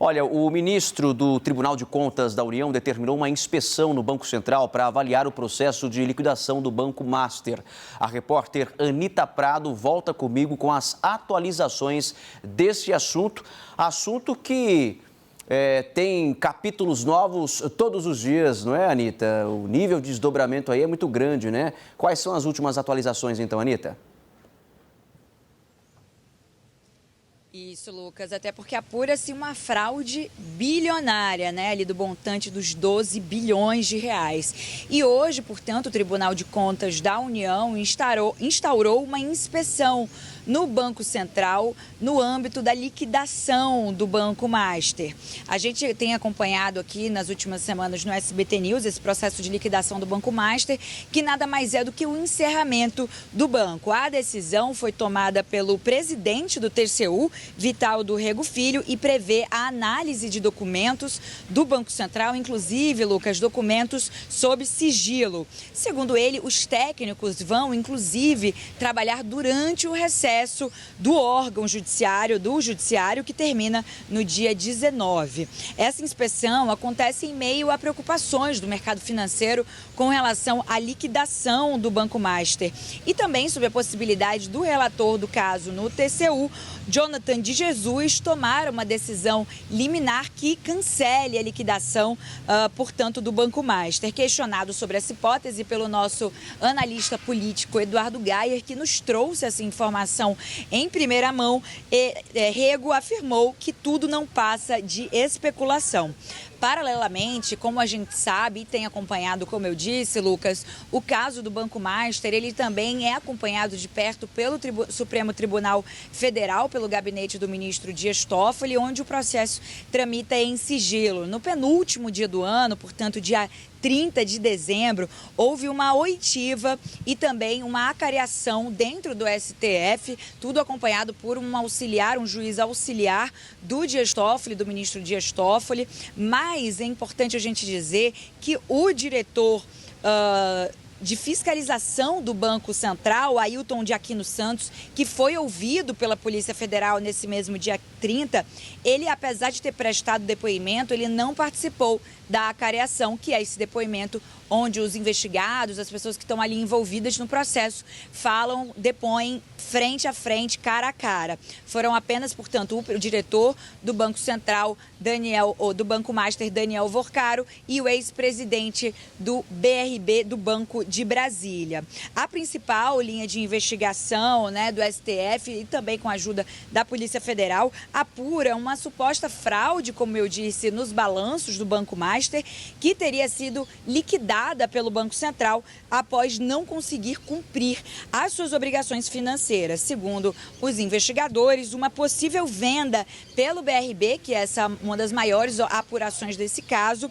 Olha, o ministro do Tribunal de Contas da União determinou uma inspeção no Banco Central para avaliar o processo de liquidação do Banco Master. A repórter Anita Prado volta comigo com as atualizações desse assunto que tem capítulos novos todos os dias, não é, Anita? O nível de desdobramento aí é muito grande, né? Quais são as últimas atualizações, então, Anita? Isso, Lucas, até porque apura-se uma fraude bilionária, né, ali do montante dos 12 bilhões de reais. E hoje, portanto, o Tribunal de Contas da União instaurou uma inspeção no Banco Central no âmbito da liquidação do Banco Master. A gente tem acompanhado aqui nas últimas semanas no SBT News esse processo de liquidação do Banco Master, que nada mais é do que o encerramento do banco. A decisão foi tomada pelo presidente do TCU, Vital do Rego Filho, e prevê a análise de documentos do Banco Central, inclusive, Lucas, documentos sob sigilo. Segundo ele, os técnicos vão, inclusive, trabalhar durante o recesso do órgão judiciário, que termina no dia 19. Essa inspeção acontece em meio a preocupações do mercado financeiro com relação à liquidação do Banco Master e também sobre a possibilidade do relator do caso no TCU, Jonathan de Jesus, tomar uma decisão liminar que cancele a liquidação, portanto, do Banco Master. Questionado sobre essa hipótese pelo nosso analista político Eduardo Gayer, que nos trouxe essa informação em primeira mão, Rego afirmou que tudo não passa de especulação. Paralelamente, como a gente sabe e tem acompanhado, como eu disse, Lucas, o caso do Banco Master, ele também é acompanhado de perto pelo Supremo Tribunal Federal, pelo gabinete do ministro Dias Toffoli, onde o processo tramita em sigilo. No penúltimo dia do ano, portanto, dia 30 de dezembro, houve uma oitiva e também uma acareação dentro do STF, tudo acompanhado por um juiz auxiliar do Dias Toffoli, do ministro Dias Toffoli. Mas é importante a gente dizer que o diretor de fiscalização do Banco Central, Ailton de Aquino Santos, que foi ouvido pela Polícia Federal nesse mesmo dia 30, ele, apesar de ter prestado depoimento, ele não participou da acareação, que é esse depoimento onde os investigados, as pessoas que estão ali envolvidas no processo, depõem frente a frente, cara a cara. Foram apenas, portanto, o diretor do Banco Central, do Banco Master, Daniel Vorcaro, e o ex-presidente do BRB, do Banco de Brasília. A principal linha de investigação, né, do STF e também com a ajuda da Polícia Federal apura uma suposta fraude, como eu disse, nos balanços do Banco Master, que teria sido liquidada pelo Banco Central após não conseguir cumprir as suas obrigações financeiras. Segundo os investigadores, uma possível venda pelo BRB, que é uma das maiores apurações desse caso,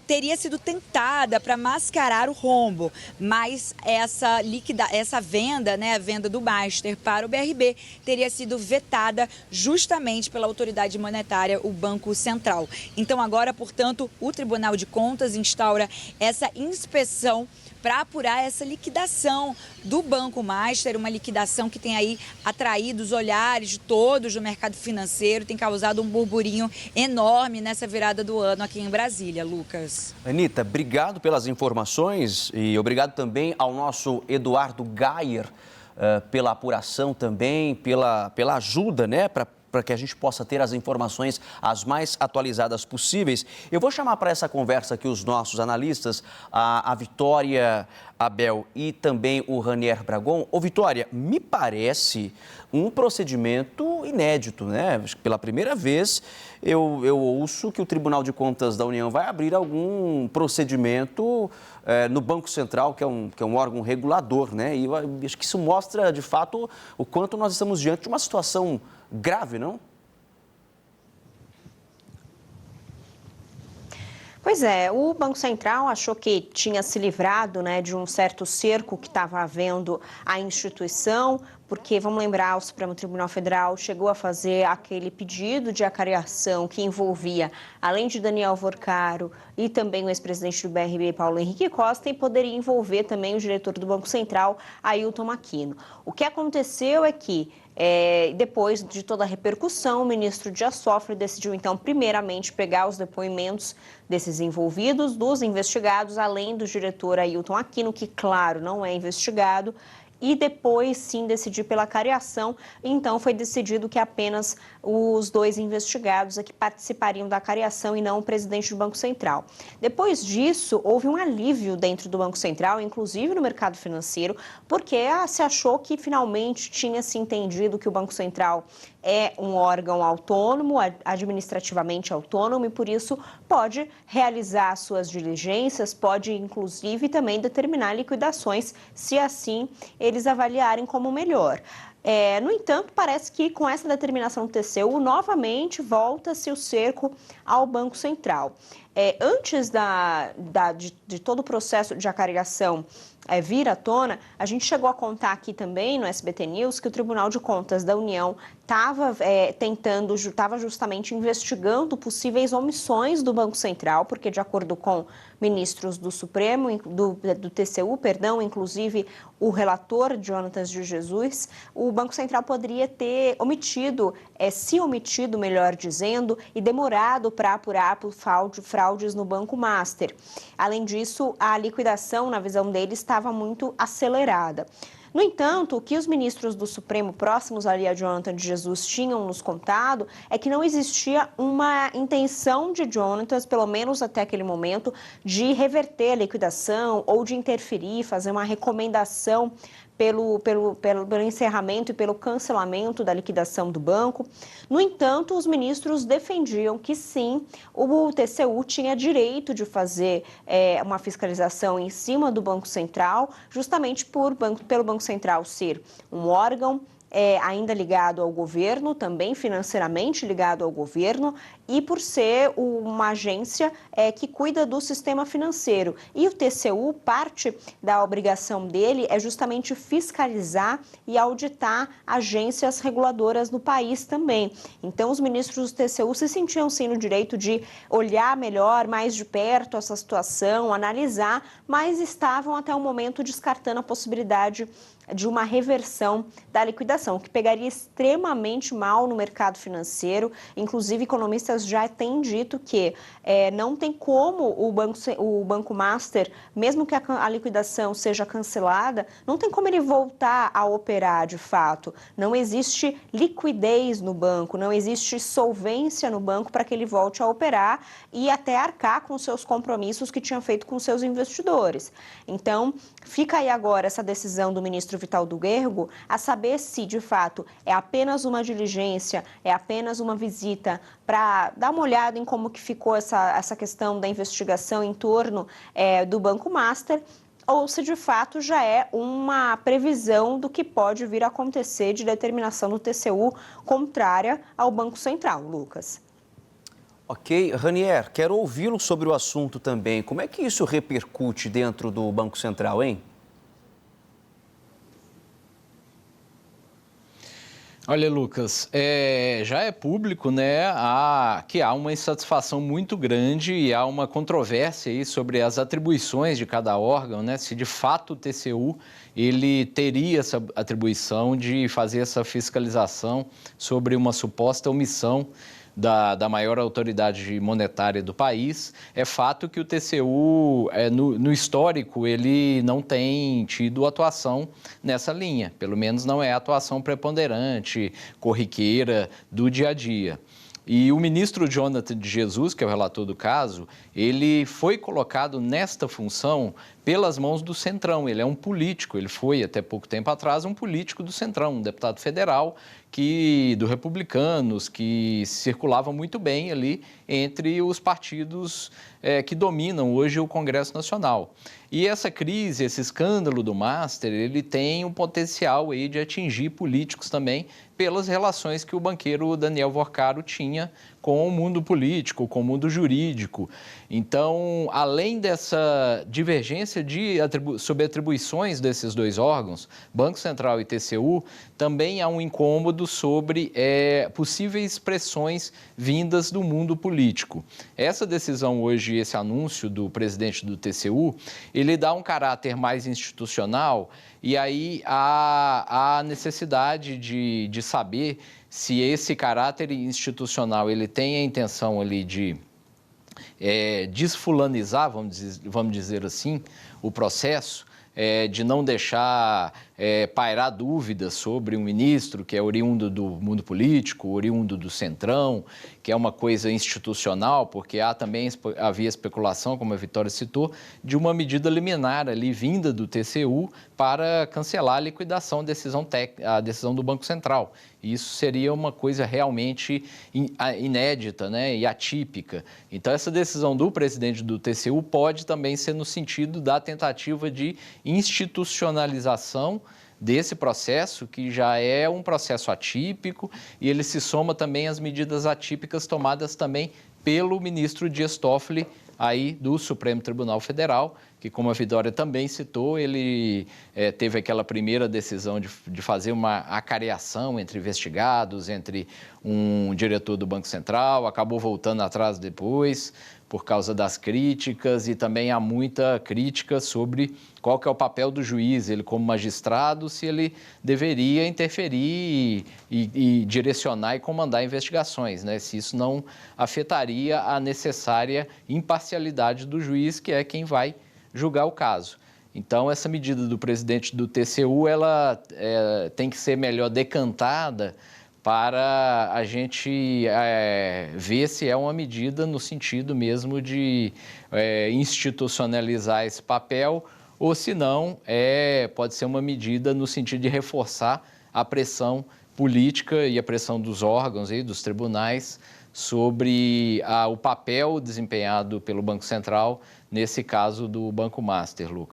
teria sido tentada para mascarar o rombo, mas essa venda, né, a venda do Master para o BRB, teria sido vetada justamente pela autoridade monetária, o Banco Central. Então agora, portanto, o Tribunal de Contas instaura essa inspeção para apurar essa liquidação do Banco Master, uma liquidação que tem aí atraído os olhares de todos do mercado financeiro, tem causado um burburinho enorme nessa virada do ano aqui em Brasília, Lucas. Anita, obrigado pelas informações e obrigado também ao nosso Eduardo Gayer pela apuração também, pela ajuda, né, para que a gente possa ter as informações as mais atualizadas possíveis. Eu vou chamar para essa conversa aqui os nossos analistas, a Vitória Abel e também o Ranier Bragon. Ô, Vitória, me parece um procedimento inédito, né? Acho que pela primeira vez eu ouço que o Tribunal de Contas da União vai abrir algum procedimento no Banco Central, que é um órgão regulador, né? E acho que isso mostra, de fato, o quanto nós estamos diante de uma situação grave, não? Pois é, o Banco Central achou que tinha se livrado, né, de um certo cerco que estava havendo à instituição, porque, vamos lembrar, o Supremo Tribunal Federal chegou a fazer aquele pedido de acareação que envolvia, além de Daniel Vorcaro e também o ex-presidente do BRB, Paulo Henrique Costa, e poderia envolver também o diretor do Banco Central, Ailton Aquino. O que aconteceu é que Depois de toda a repercussão, o ministro Dias Toffoli decidiu, então, primeiramente pegar os depoimentos desses envolvidos, dos investigados, além do diretor Ailton Aquino, que, claro, não é investigado, e depois, sim, decidir pela cariação. Então, foi decidido que apenas os 2 investigados aqui participariam da cariação e não o presidente do Banco Central. Depois disso, houve um alívio dentro do Banco Central, inclusive no mercado financeiro, porque se achou que finalmente tinha se entendido que o Banco Central é um órgão autônomo, administrativamente autônomo, e por isso pode realizar suas diligências, pode inclusive também determinar liquidações, se assim eles avaliarem como melhor. No entanto, parece que com essa determinação do TCU, novamente volta-se o cerco ao Banco Central. Antes de todo o processo de acariação vir à tona, a gente chegou a contar aqui também no SBT News que o Tribunal de Contas da União estava justamente investigando possíveis omissões do Banco Central, porque de acordo com ministros do Supremo, do TCU, inclusive o relator Jonatas de Jesus, o Banco Central poderia ter se omitido, melhor dizendo, e demorado para apurar por fraudes no Banco Master. Além disso, a liquidação, na visão deles, estava muito acelerada. No entanto, o que os ministros do Supremo próximos ali a Jonatas de Jesus tinham nos contado é que não existia uma intenção de Jonatas, pelo menos até aquele momento, de reverter a liquidação ou de interferir, fazer uma recomendação pelo encerramento e pelo cancelamento da liquidação do banco. No entanto, os ministros defendiam que sim, o TCU tinha direito de fazer uma fiscalização em cima do Banco Central, justamente pelo Banco Central ser um órgão ainda ligado ao governo, também financeiramente ligado ao governo, e por ser uma agência que cuida do sistema financeiro. E o TCU, parte da obrigação dele é justamente fiscalizar e auditar agências reguladoras no país também. Então, os ministros do TCU se sentiam sim no direito de olhar melhor, mais de perto essa situação, analisar, mas estavam até o momento descartando a possibilidade de uma reversão da liquidação, que pegaria extremamente mal no mercado financeiro. Inclusive, economistas já têm dito que não tem como o Banco Master, mesmo que a liquidação seja cancelada, não tem como ele voltar a operar de fato. Não existe liquidez no banco, não existe solvência no banco para que ele volte a operar e até arcar com seus compromissos que tinha feito com seus investidores. Então, fica aí agora essa decisão do ministro Vital do Guergo a saber se, de fato, é apenas uma diligência, é apenas uma visita para dar uma olhada em como que ficou essa questão da investigação em torno do Banco Master, ou se, de fato, já é uma previsão do que pode vir a acontecer de determinação do TCU contrária ao Banco Central. Lucas. Ok. Ranier, quero ouvi-lo sobre o assunto também. Como é que isso repercute dentro do Banco Central, hein? Olha, Lucas, já é público, né, que há uma insatisfação muito grande e há uma controvérsia aí sobre as atribuições de cada órgão, né, se de fato o TCU ele teria essa atribuição de fazer essa fiscalização sobre uma suposta omissão da maior autoridade monetária do país. É fato que o TCU, no histórico, ele não tem tido atuação nessa linha, pelo menos não é a atuação preponderante, corriqueira do dia a dia. E o ministro Jonatas de Jesus, que é o relator do caso, ele foi colocado nesta função pelas mãos do Centrão. Ele é um político, ele foi até pouco tempo atrás um político do Centrão, um deputado federal do Republicanos, que circulava muito bem ali entre os partidos que dominam hoje o Congresso Nacional. E essa crise, esse escândalo do Master, ele tem um potencial aí de atingir políticos também pelas relações que o banqueiro Daniel Vorcaro tinha com o mundo político, com o mundo jurídico. Então, além dessa divergência sobre atribuições desses dois órgãos, Banco Central e TCU, também há um incômodo sobre possíveis pressões vindas do mundo político. Essa decisão hoje, esse anúncio do presidente do TCU, ele dá um caráter mais institucional e aí há a necessidade de saber se esse caráter institucional ele tem a intenção ali de desfulanizar, vamos dizer assim, o processo, de não deixar pairar dúvidas sobre um ministro que é oriundo do mundo político, oriundo do Centrão, que é uma coisa institucional, porque havia especulação, como a Vitória citou, de uma medida liminar ali vinda do TCU para cancelar a liquidação, a decisão do Banco Central. Isso seria uma coisa realmente inédita, né, e atípica. Então, essa decisão do presidente do TCU pode também ser no sentido da tentativa de institucionalização desse processo, que já é um processo atípico, e ele se soma também às medidas atípicas tomadas também pelo ministro Dias Toffoli, aí do Supremo Tribunal Federal, que, como a Vitória também citou, ele teve aquela primeira decisão de fazer uma acareação entre investigados, entre um diretor do Banco Central, acabou voltando atrás depois, por causa das críticas, e também há muita crítica sobre qual que é o papel do juiz, ele como magistrado, se ele deveria interferir e direcionar e comandar investigações, né? Se isso não afetaria a necessária imparcialidade do juiz, que é quem vai julgar o caso. Então, essa medida do presidente do TCU, ela tem que ser melhor decantada para a gente ver se é uma medida no sentido mesmo de institucionalizar esse papel, ou se não, pode ser uma medida no sentido de reforçar a pressão política e a pressão dos órgãos e dos tribunais sobre o papel desempenhado pelo Banco Central, nesse caso do Banco Master, Lucas.